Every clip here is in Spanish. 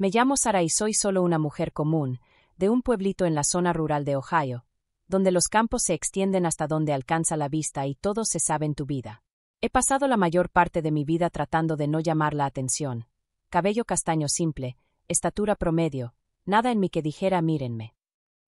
Me llamo Sara y soy solo una mujer común, de un pueblito en la zona rural de Ohio, donde los campos se extienden hasta donde alcanza la vista y todo se sabe en tu vida. He pasado la mayor parte de mi vida tratando de no llamar la atención. Cabello castaño simple, estatura promedio, nada en mí que dijera mírenme.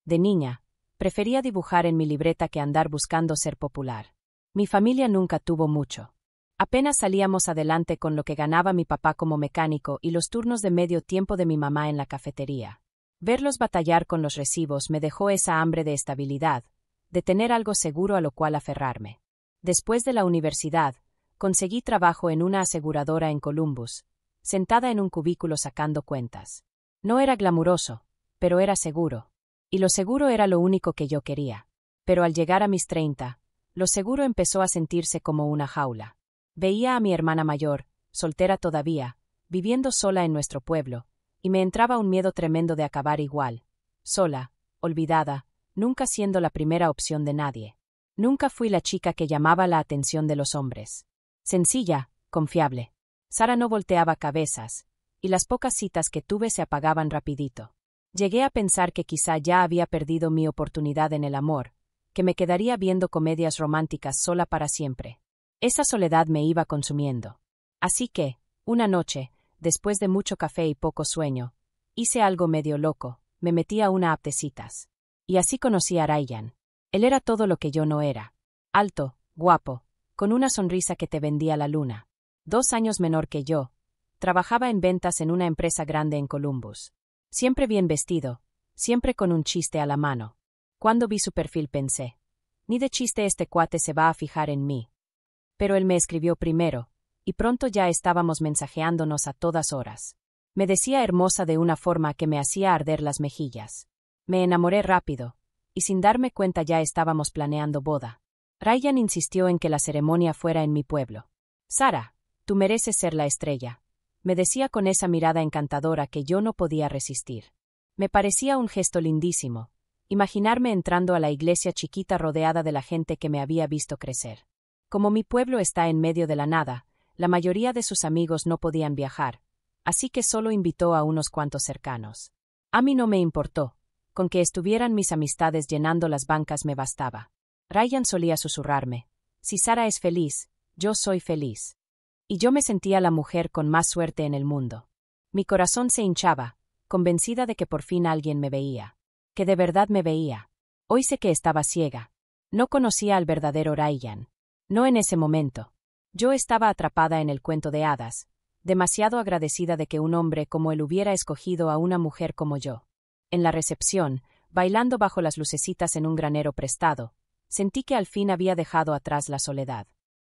De niña, prefería dibujar en mi libreta que andar buscando ser popular. Mi familia nunca tuvo mucho. Apenas salíamos adelante con lo que ganaba mi papá como mecánico y los turnos de medio tiempo de mi mamá en la cafetería. Verlos batallar con los recibos me dejó esa hambre de estabilidad, de tener algo seguro a lo cual aferrarme. Después de la universidad, conseguí trabajo en una aseguradora en Columbus, sentada en un cubículo sacando cuentas. No era glamuroso, pero era seguro. Y lo seguro era lo único que yo quería. Pero al llegar a mis 30, lo seguro empezó a sentirse como una jaula. Veía a mi hermana mayor, soltera todavía, viviendo sola en nuestro pueblo, y me entraba un miedo tremendo de acabar igual, sola, olvidada, nunca siendo la primera opción de nadie. Nunca fui la chica que llamaba la atención de los hombres. Sencilla, confiable. Sara no volteaba cabezas, y las pocas citas que tuve se apagaban rapidito. Llegué a pensar que quizá ya había perdido mi oportunidad en el amor, que me quedaría viendo comedias románticas sola para siempre. Esa soledad me iba consumiendo. Así que, una noche, después de mucho café y poco sueño, hice algo medio loco, me metí a una app de citas. Y así conocí a Ryan. Él era todo lo que yo no era. Alto, guapo, con una sonrisa que te vendía la luna. 2 años menor que yo. Trabajaba en ventas en una empresa grande en Columbus. Siempre bien vestido, siempre con un chiste a la mano. Cuando vi su perfil pensé, ni de chiste este cuate se va a fijar en mí. Pero él me escribió primero, y pronto ya estábamos mensajeándonos a todas horas. Me decía hermosa de una forma que me hacía arder las mejillas. Me enamoré rápido, y sin darme cuenta ya estábamos planeando boda. Ryan insistió en que la ceremonia fuera en mi pueblo. Sara, tú mereces ser la estrella, me decía con esa mirada encantadora que yo no podía resistir. Me parecía un gesto lindísimo, imaginarme entrando a la iglesia chiquita rodeada de la gente que me había visto crecer. Como mi pueblo está en medio de la nada, la mayoría de sus amigos no podían viajar, así que solo invitó a unos cuantos cercanos. A mí no me importó, con que estuvieran mis amistades llenando las bancas me bastaba. Ryan solía susurrarme, si Sara es feliz, yo soy feliz. Y yo me sentía la mujer con más suerte en el mundo. Mi corazón se hinchaba, convencida de que por fin alguien me veía. Que de verdad me veía. Hoy sé que estaba ciega. No conocía al verdadero Ryan. No en ese momento. Yo estaba atrapada en el cuento de hadas, demasiado agradecida de que un hombre como él hubiera escogido a una mujer como yo. En la recepción, bailando bajo las lucecitas en un granero prestado, sentí que al fin había dejado atrás la soledad.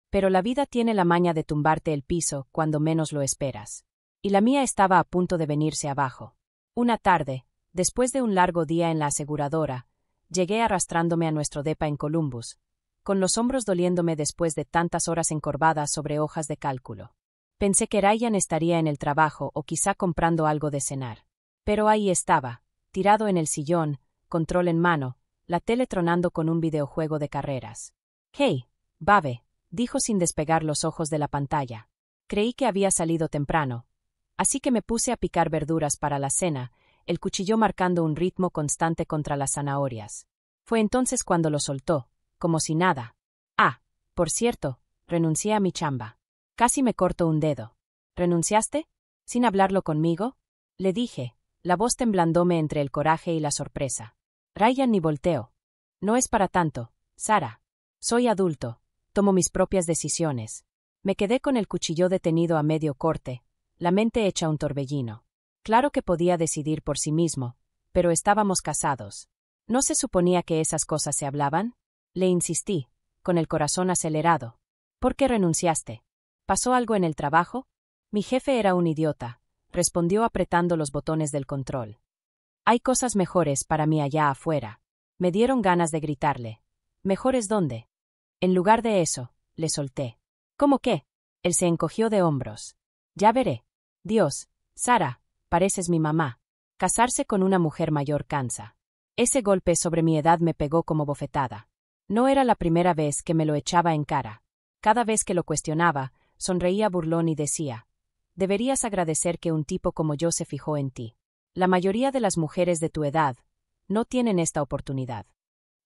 Pero la vida tiene la maña de tumbarte el piso cuando menos lo esperas. Y la mía estaba a punto de venirse abajo. Una tarde, después de un largo día en la aseguradora, llegué arrastrándome a nuestro depa en Columbus, con los hombros doliéndome después de tantas horas encorvadas sobre hojas de cálculo. Pensé que Ryan estaría en el trabajo o quizá comprando algo de cenar. Pero ahí estaba, tirado en el sillón, control en mano, la tele tronando con un videojuego de carreras. «Hey, Babe», dijo sin despegar los ojos de la pantalla. Creí que había salido temprano, así que me puse a picar verduras para la cena, el cuchillo marcando un ritmo constante contra las zanahorias. Fue entonces cuando lo soltó, como si nada. «Ah, por cierto, renuncié a mi chamba. Casi me corto un dedo». «¿Renunciaste? ¿Sin hablarlo conmigo?», le dije, la voz temblándome entre el coraje y la sorpresa. Ryan ni volteó. «No es para tanto, Sara. Soy adulto. Tomo mis propias decisiones». Me quedé con el cuchillo detenido a medio corte, la mente hecha un torbellino. Claro que podía decidir por sí mismo, pero estábamos casados. ¿No se suponía que esas cosas se hablaban? Le insistí, con el corazón acelerado. ¿Por qué renunciaste? ¿Pasó algo en el trabajo? Mi jefe era un idiota, respondió apretando los botones del control. Hay cosas mejores para mí allá afuera. Me dieron ganas de gritarle. ¿Mejores dónde? En lugar de eso, le solté. ¿Cómo qué? Él se encogió de hombros. Ya veré. Dios, Sara, pareces mi mamá. Casarse con una mujer mayor cansa. Ese golpe sobre mi edad me pegó como bofetada. No era la primera vez que me lo echaba en cara. Cada vez que lo cuestionaba, sonreía burlón y decía, deberías agradecer que un tipo como yo se fijó en ti. La mayoría de las mujeres de tu edad no tienen esta oportunidad.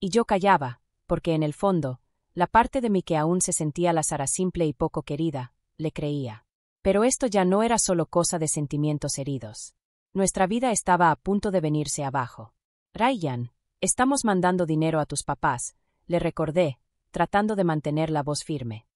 Y yo callaba, porque en el fondo, la parte de mí que aún se sentía la Sara simple y poco querida, le creía. Pero esto ya no era solo cosa de sentimientos heridos. Nuestra vida estaba a punto de venirse abajo. Ryan, estamos mandando dinero a tus papás, le recordé, tratando de mantener la voz firme.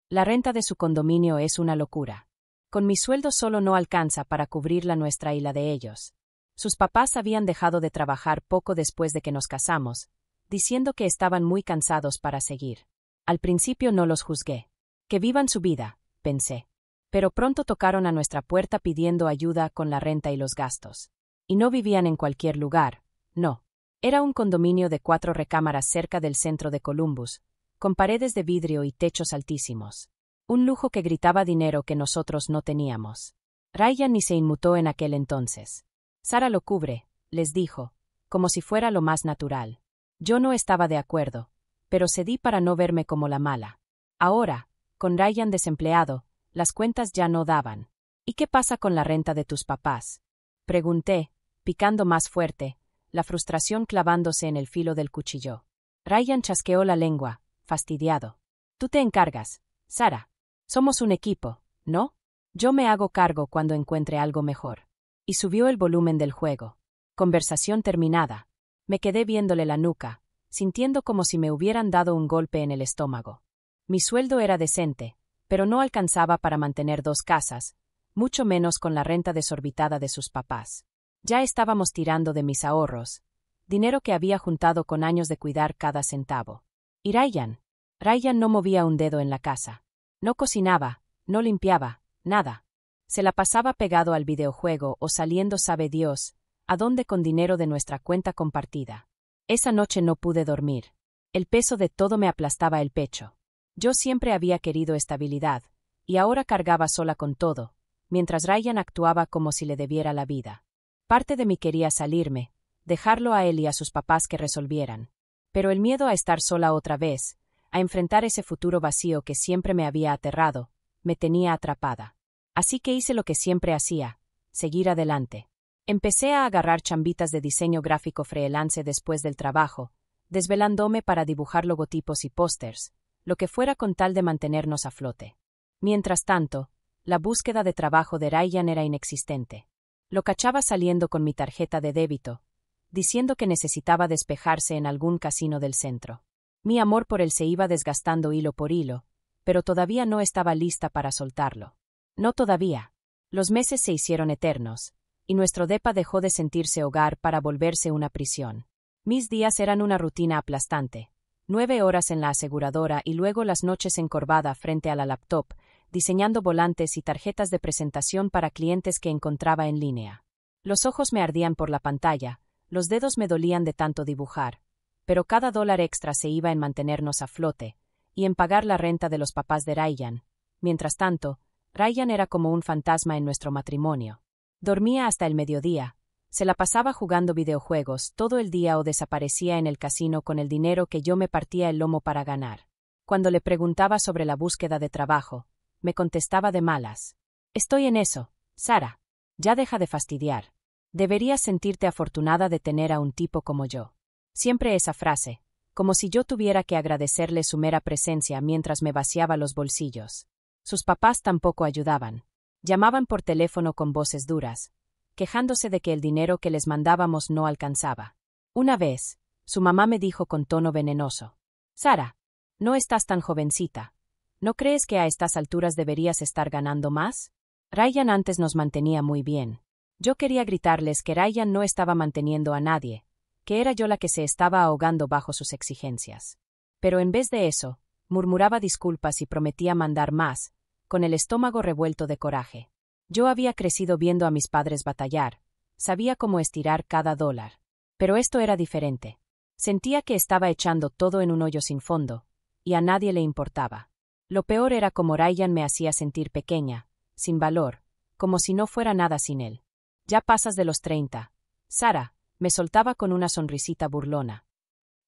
La renta de su condominio es una locura. Con mi sueldo solo no alcanza para cubrir la nuestra y la de ellos. Sus papás habían dejado de trabajar poco después de que nos casamos, diciendo que estaban muy cansados para seguir. Al principio no los juzgué. Que vivan su vida, pensé. Pero pronto tocaron a nuestra puerta pidiendo ayuda con la renta y los gastos. Y no vivían en cualquier lugar, no. Era un condominio de 4 recámaras cerca del centro de Columbus, con paredes de vidrio y techos altísimos. Un lujo que gritaba dinero que nosotros no teníamos. Ryan ni se inmutó en aquel entonces. Sara lo cubre, les dijo, como si fuera lo más natural. Yo no estaba de acuerdo, pero cedí para no verme como la mala. Ahora, con Ryan desempleado, las cuentas ya no daban. ¿Y qué pasa con la renta de tus papás? Pregunté, picando más fuerte, la frustración clavándose en el filo del cuchillo. Ryan chasqueó la lengua, fastidiado. Tú te encargas, Sara. Somos un equipo, ¿no? Yo me hago cargo cuando encuentre algo mejor. Y subió el volumen del juego. Conversación terminada. Me quedé viéndole la nuca, sintiendo como si me hubieran dado un golpe en el estómago. Mi sueldo era decente, pero no alcanzaba para mantener 2 casas, mucho menos con la renta desorbitada de sus papás. Ya estábamos tirando de mis ahorros, dinero que había juntado con años de cuidar cada centavo. ¿Y Ryan? Ryan no movía un dedo en la casa. No cocinaba, no limpiaba, nada. Se la pasaba pegado al videojuego o saliendo sabe Dios, a dónde con dinero de nuestra cuenta compartida. Esa noche no pude dormir. El peso de todo me aplastaba el pecho. Yo siempre había querido estabilidad, y ahora cargaba sola con todo, mientras Ryan actuaba como si le debiera la vida. Parte de mí quería salirme, dejarlo a él y a sus papás que resolvieran. Pero el miedo a estar sola otra vez, a enfrentar ese futuro vacío que siempre me había aterrado, me tenía atrapada. Así que hice lo que siempre hacía, seguir adelante. Empecé a agarrar chambitas de diseño gráfico freelance después del trabajo, desvelándome para dibujar logotipos y pósters, lo que fuera con tal de mantenernos a flote. Mientras tanto, la búsqueda de trabajo de Ryan era inexistente. Lo cachaba saliendo con mi tarjeta de débito, diciendo que necesitaba despejarse en algún casino del centro. Mi amor por él se iba desgastando hilo por hilo, pero todavía no estaba lista para soltarlo. No todavía. Los meses se hicieron eternos, y nuestro depa dejó de sentirse hogar para volverse una prisión. Mis días eran una rutina aplastante. 9 horas en la aseguradora y luego las noches encorvada frente a la laptop, diseñando volantes y tarjetas de presentación para clientes que encontraba en línea. Los ojos me ardían por la pantalla, los dedos me dolían de tanto dibujar, pero cada dólar extra se iba en mantenernos a flote, y en pagar la renta de los papás de Ryan. Mientras tanto, Ryan era como un fantasma en nuestro matrimonio. Dormía hasta el mediodía, se la pasaba jugando videojuegos todo el día o desaparecía en el casino con el dinero que yo me partía el lomo para ganar. Cuando le preguntaba sobre la búsqueda de trabajo, me contestaba de malas. Estoy en eso, Sara. Ya deja de fastidiar. Deberías sentirte afortunada de tener a un tipo como yo. Siempre esa frase, como si yo tuviera que agradecerle su mera presencia mientras me vaciaba los bolsillos. Sus papás tampoco ayudaban. Llamaban por teléfono con voces duras, quejándose de que el dinero que les mandábamos no alcanzaba. Una vez, su mamá me dijo con tono venenoso: Sara, no estás tan jovencita. ¿No crees que a estas alturas deberías estar ganando más? Ryan antes nos mantenía muy bien. Yo quería gritarles que Ryan no estaba manteniendo a nadie, que era yo la que se estaba ahogando bajo sus exigencias. Pero en vez de eso, murmuraba disculpas y prometía mandar más, con el estómago revuelto de coraje. Yo había crecido viendo a mis padres batallar, sabía cómo estirar cada dólar. Pero esto era diferente. Sentía que estaba echando todo en un hoyo sin fondo, y a nadie le importaba. Lo peor era cómo Ryan me hacía sentir pequeña, sin valor, como si no fuera nada sin él. Ya pasas de los 30. Sara, me soltaba con una sonrisita burlona.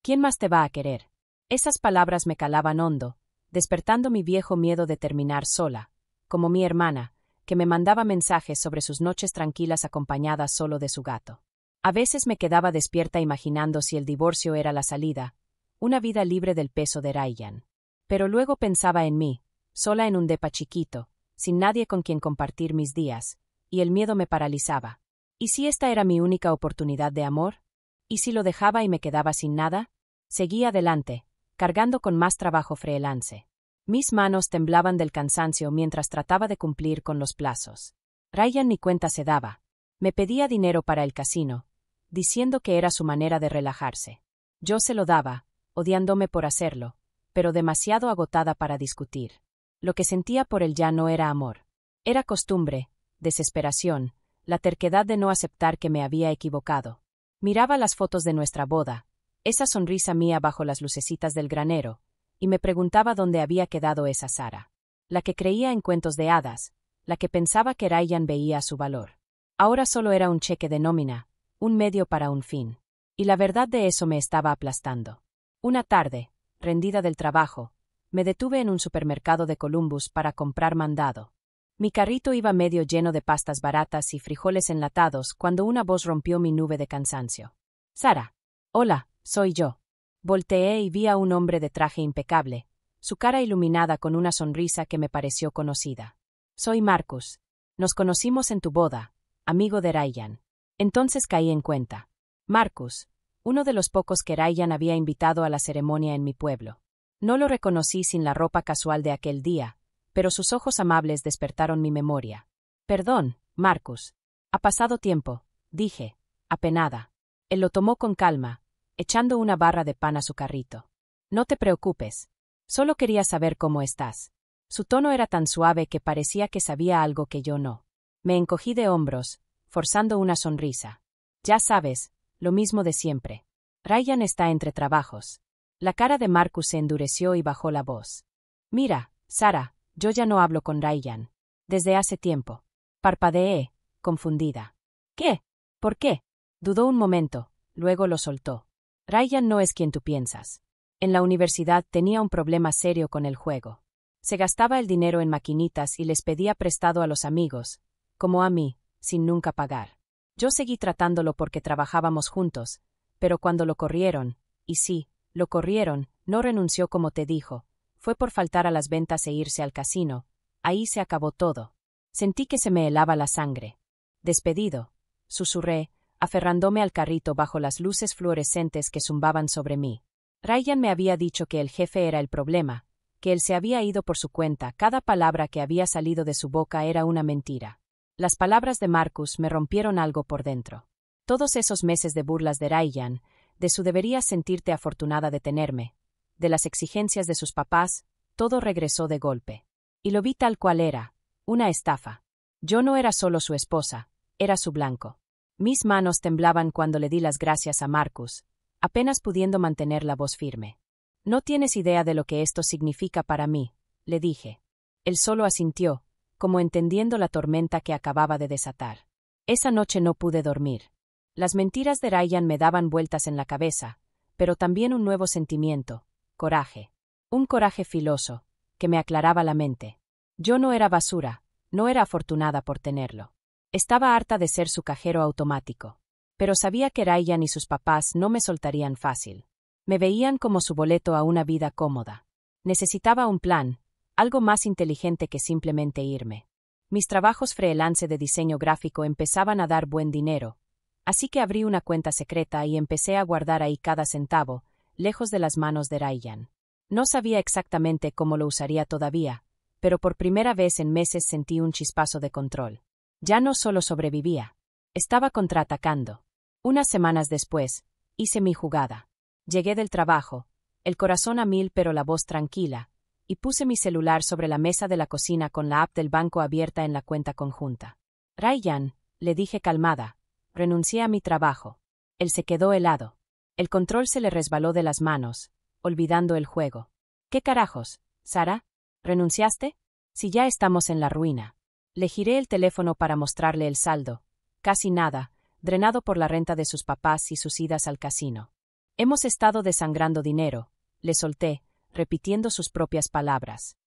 ¿Quién más te va a querer? Esas palabras me calaban hondo, despertando mi viejo miedo de terminar sola, como mi hermana, que me mandaba mensajes sobre sus noches tranquilas acompañadas solo de su gato. A veces me quedaba despierta imaginando si el divorcio era la salida, una vida libre del peso de Ryan. Pero luego pensaba en mí, sola en un depa chiquito, sin nadie con quien compartir mis días, y el miedo me paralizaba. ¿Y si esta era mi única oportunidad de amor? ¿Y si lo dejaba y me quedaba sin nada? Seguí adelante, cargando con más trabajo freelance. Mis manos temblaban del cansancio mientras trataba de cumplir con los plazos. Ryan ni cuenta se daba. Me pedía dinero para el casino, diciendo que era su manera de relajarse. Yo se lo daba, odiándome por hacerlo, pero demasiado agotada para discutir. Lo que sentía por él ya no era amor. Era costumbre, desesperación, la terquedad de no aceptar que me había equivocado. Miraba las fotos de nuestra boda, esa sonrisa mía bajo las lucecitas del granero, y me preguntaba dónde había quedado esa Sara. La que creía en cuentos de hadas, la que pensaba que Ryan veía su valor. Ahora solo era un cheque de nómina, un medio para un fin. Y la verdad de eso me estaba aplastando. Una tarde, rendida del trabajo, me detuve en un supermercado de Columbus para comprar mandado. Mi carrito iba medio lleno de pastas baratas y frijoles enlatados cuando una voz rompió mi nube de cansancio. «Sara». «Hola, soy yo». Volteé y vi a un hombre de traje impecable, su cara iluminada con una sonrisa que me pareció conocida. «Soy Marcus. Nos conocimos en tu boda, amigo de Ryan». Entonces caí en cuenta. Marcus, uno de los pocos que Ryan había invitado a la ceremonia en mi pueblo. No lo reconocí sin la ropa casual de aquel día, pero sus ojos amables despertaron mi memoria. «Perdón, Marcus. Ha pasado tiempo», dije, apenada. Él lo tomó con calma, echando una barra de pan a su carrito. «No te preocupes. Solo quería saber cómo estás». Su tono era tan suave que parecía que sabía algo que yo no. Me encogí de hombros, forzando una sonrisa. «Ya sabes, lo mismo de siempre. Ryan está entre trabajos». La cara de Marcus se endureció y bajó la voz. «Mira, Sara, yo ya no hablo con Ryan. Desde hace tiempo». Parpadeé, confundida. «¿Qué? ¿Por qué?». Dudó un momento, luego lo soltó. «Ryan no es quien tú piensas. En la universidad tenía un problema serio con el juego. Se gastaba el dinero en maquinitas y les pedía prestado a los amigos, como a mí, sin nunca pagar. Yo seguí tratándolo porque trabajábamos juntos, pero cuando lo corrieron, y sí, lo corrieron, no renunció como te dijo, fue por faltar a las ventas e irse al casino, ahí se acabó todo». Sentí que se me helaba la sangre. «Despedido», susurré, aferrándome al carrito bajo las luces fluorescentes que zumbaban sobre mí. Ryan me había dicho que el jefe era el problema, que él se había ido por su cuenta, cada palabra que había salido de su boca era una mentira. Las palabras de Marcus me rompieron algo por dentro. Todos esos meses de burlas de Ryan, de su «deberías sentirte afortunada de tenerme», de las exigencias de sus papás, todo regresó de golpe. Y lo vi tal cual era, una estafa. Yo no era solo su esposa, era su blanco. Mis manos temblaban cuando le di las gracias a Marcus, apenas pudiendo mantener la voz firme. «No tienes idea de lo que esto significa para mí», le dije. Él solo asintió, como entendiendo la tormenta que acababa de desatar. Esa noche no pude dormir. Las mentiras de Ryan me daban vueltas en la cabeza, pero también un nuevo sentimiento, coraje. Un coraje filoso, que me aclaraba la mente. Yo no era basura, no era afortunada por tenerlo. Estaba harta de ser su cajero automático. Pero sabía que Ryan y sus papás no me soltarían fácil. Me veían como su boleto a una vida cómoda. Necesitaba un plan, algo más inteligente que simplemente irme. Mis trabajos freelance de diseño gráfico empezaban a dar buen dinero, así que abrí una cuenta secreta y empecé a guardar ahí cada centavo, lejos de las manos de Ryan. No sabía exactamente cómo lo usaría todavía, pero por primera vez en meses sentí un chispazo de control. Ya no solo sobrevivía, estaba contraatacando. Unas semanas después, hice mi jugada. Llegué del trabajo, el corazón a mil pero la voz tranquila, y puse mi celular sobre la mesa de la cocina con la app del banco abierta en la cuenta conjunta. «Ryan», le dije calmada, «renuncié a mi trabajo». Él se quedó helado. El control se le resbaló de las manos, olvidando el juego. «¿Qué carajos, Sara? ¿Renunciaste? Si ya estamos en la ruina». Le giré el teléfono para mostrarle el saldo. Casi nada, drenado por la renta de sus papás y sus idas al casino. «Hemos estado desangrando dinero», le solté, repitiendo sus propias palabras.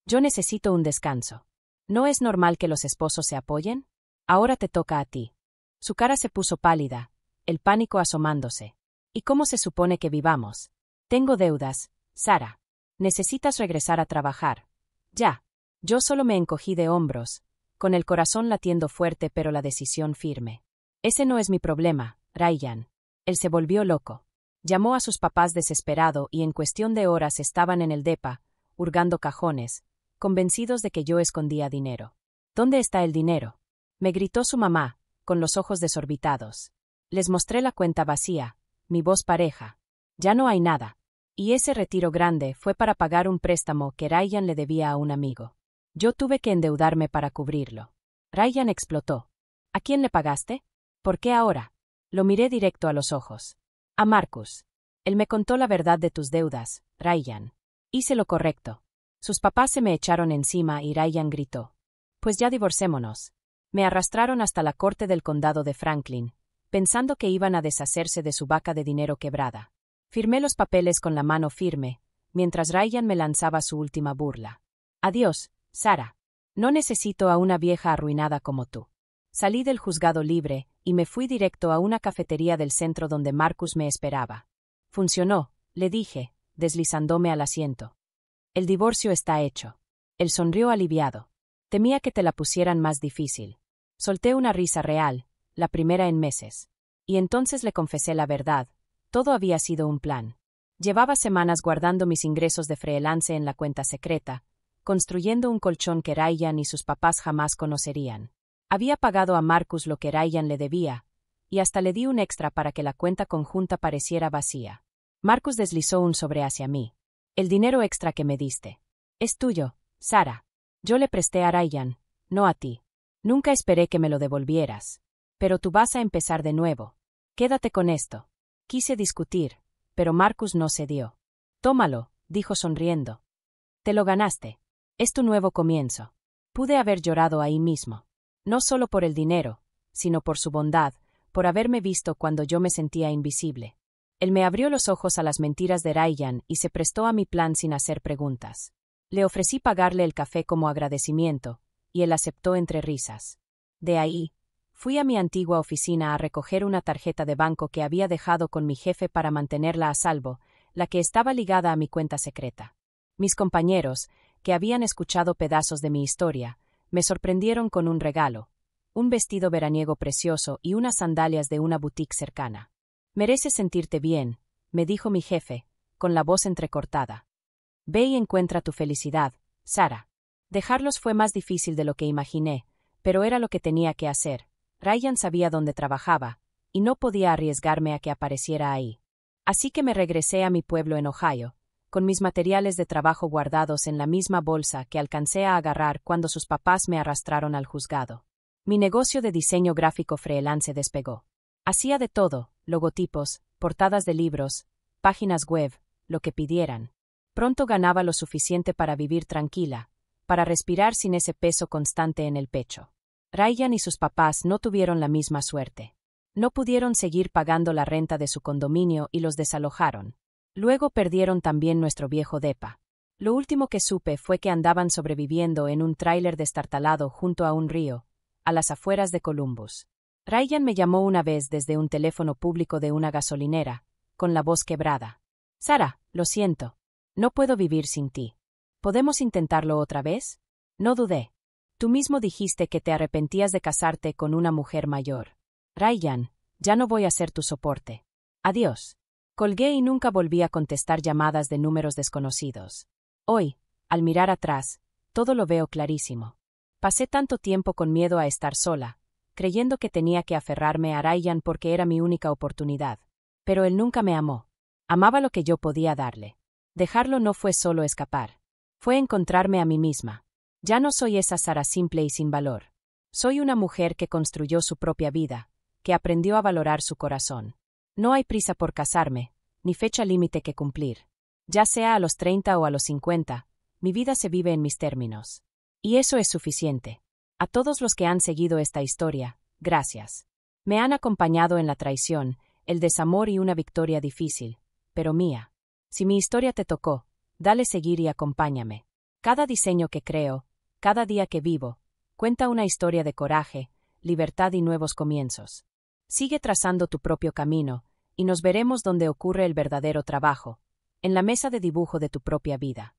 «Yo necesito un descanso». ¿No es normal que los esposos se apoyen? Ahora te toca a ti. Su cara se puso pálida, el pánico asomándose. ¿Y cómo se supone que vivamos? Tengo deudas, Sara. Necesitas regresar a trabajar. Ya. Yo solo me encogí de hombros, con el corazón latiendo fuerte pero la decisión firme. Ese no es mi problema, Ryan. Él se volvió loco. Llamó a sus papás desesperado y en cuestión de horas estaban en el depa, hurgando cajones, convencidos de que yo escondía dinero. ¿Dónde está el dinero? Me gritó su mamá, con los ojos desorbitados. Les mostré la cuenta vacía, mi voz pareja. Ya no hay nada. Y ese retiro grande fue para pagar un préstamo que Ryan le debía a un amigo. Yo tuve que endeudarme para cubrirlo. Ryan explotó. ¿A quién le pagaste? ¿Por qué ahora? Lo miré directo a los ojos. A Marcus. Él me contó la verdad de tus deudas, Ryan. Hice lo correcto. Sus papás se me echaron encima y Ryan gritó. Pues ya divorcémonos. Me arrastraron hasta la corte del condado de Franklin, pensando que iban a deshacerse de su vaca de dinero quebrada. Firmé los papeles con la mano firme, mientras Ryan me lanzaba su última burla. Adiós, Sara. No necesito a una vieja arruinada como tú. Salí del juzgado libre y me fui directo a una cafetería del centro donde Marcus me esperaba. Funcionó, le dije, deslizándome al asiento. El divorcio está hecho. Él sonrió aliviado. Temía que te la pusieran más difícil. Solté una risa real, la primera en meses. Y entonces le confesé la verdad. Todo había sido un plan. Llevaba semanas guardando mis ingresos de freelance en la cuenta secreta, construyendo un colchón que Ryan y sus papás jamás conocerían. Había pagado a Marcus lo que Ryan le debía, y hasta le di un extra para que la cuenta conjunta pareciera vacía. Marcus deslizó un sobre hacia mí. El dinero extra que me diste. Es tuyo, Sara. Yo le presté a Ryan, no a ti. Nunca esperé que me lo devolvieras. Pero tú vas a empezar de nuevo. Quédate con esto. Quise discutir, pero Marcus no cedió. Tómalo, dijo sonriendo. Te lo ganaste. Es tu nuevo comienzo. Pude haber llorado ahí mismo. No solo por el dinero, sino por su bondad, por haberme visto cuando yo me sentía invisible. Él me abrió los ojos a las mentiras de Ryan y se prestó a mi plan sin hacer preguntas. Le ofrecí pagarle el café como agradecimiento, y él aceptó entre risas. De ahí, fui a mi antigua oficina a recoger una tarjeta de banco que había dejado con mi jefe para mantenerla a salvo, la que estaba ligada a mi cuenta secreta. Mis compañeros, que habían escuchado pedazos de mi historia, me sorprendieron con un regalo, un vestido veraniego precioso y unas sandalias de una boutique cercana. Mereces sentirte bien, me dijo mi jefe, con la voz entrecortada. Ve y encuentra tu felicidad, Sara. Dejarlos fue más difícil de lo que imaginé, pero era lo que tenía que hacer. Ryan sabía dónde trabajaba, y no podía arriesgarme a que apareciera ahí. Así que me regresé a mi pueblo en Ohio, con mis materiales de trabajo guardados en la misma bolsa que alcancé a agarrar cuando sus papás me arrastraron al juzgado. Mi negocio de diseño gráfico freelance despegó. Hacía de todo, logotipos, portadas de libros, páginas web, lo que pidieran. Pronto ganaba lo suficiente para vivir tranquila, para respirar sin ese peso constante en el pecho. Ryan y sus papás no tuvieron la misma suerte. No pudieron seguir pagando la renta de su condominio y los desalojaron. Luego perdieron también nuestro viejo depa. Lo último que supe fue que andaban sobreviviendo en un tráiler destartalado junto a un río, a las afueras de Columbus. Ryan me llamó una vez desde un teléfono público de una gasolinera, con la voz quebrada. Sara, lo siento. No puedo vivir sin ti. ¿Podemos intentarlo otra vez? No dudé. Tú mismo dijiste que te arrepentías de casarte con una mujer mayor. Ryan, ya no voy a ser tu soporte. Adiós. Colgué y nunca volví a contestar llamadas de números desconocidos. Hoy, al mirar atrás, todo lo veo clarísimo. Pasé tanto tiempo con miedo a estar sola, creyendo que tenía que aferrarme a Ryan porque era mi única oportunidad. Pero él nunca me amó. Amaba lo que yo podía darle. Dejarlo no fue solo escapar. Fue encontrarme a mí misma. Ya no soy esa Sara simple y sin valor. Soy una mujer que construyó su propia vida, que aprendió a valorar su corazón. No hay prisa por casarme, ni fecha límite que cumplir. Ya sea a los 30 o a los 50, mi vida se vive en mis términos. Y eso es suficiente. A todos los que han seguido esta historia, gracias. Me han acompañado en la traición, el desamor y una victoria difícil, pero mía. Si mi historia te tocó, dale seguir y acompáñame. Cada diseño que creo, Cada día que vivo, cuenta una historia de coraje, libertad y nuevos comienzos. Sigue trazando tu propio camino, y nos veremos donde ocurre el verdadero trabajo, en la mesa de dibujo de tu propia vida.